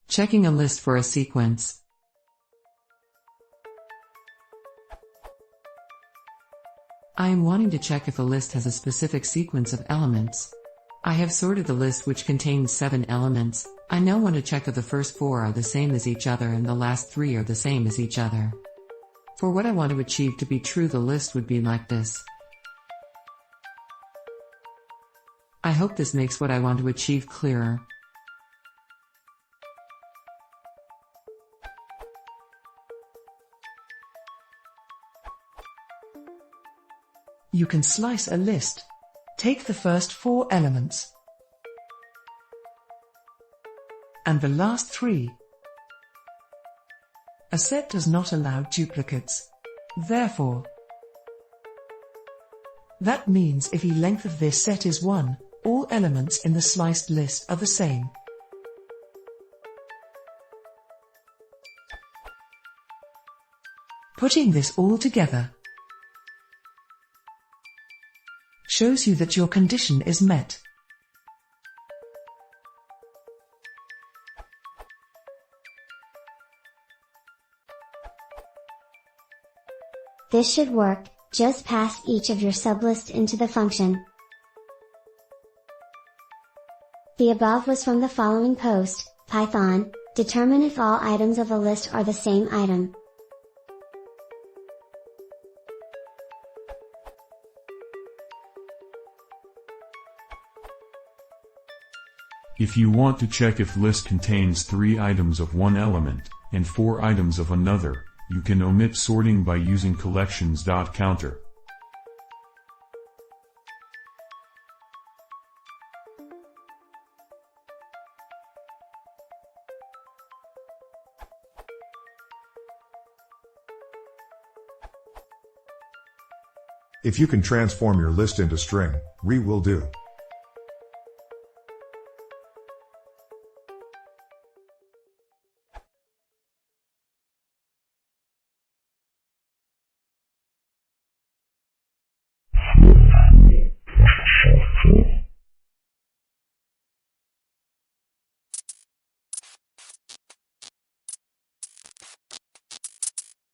Checking a list for a sequence. I am wanting to check if a list has a specific sequence of elements. I have sorted the list which contains 7 elements. I now want to check if the first 4 are the same as each other and the last 3 are the same as each other. For what I want to achieve to be true, the list would be like this. I hope this makes what I want to achieve clearer. You can slice a list. Take the first 4 elements and the last 3. A set does not allow duplicates. Therefore, that means if the length of this set is 1, all elements in the sliced list are the same. Putting this all together shows you that your condition is met. This should work. Just pass each of your sublists into the function. The above was from the following post, Python, determine if all items of a list are the same item. If you want to check if list contains 3 items of one element, and 4 items of another, you can omit sorting by using collections.counter. If you can transform your list into string, we will do.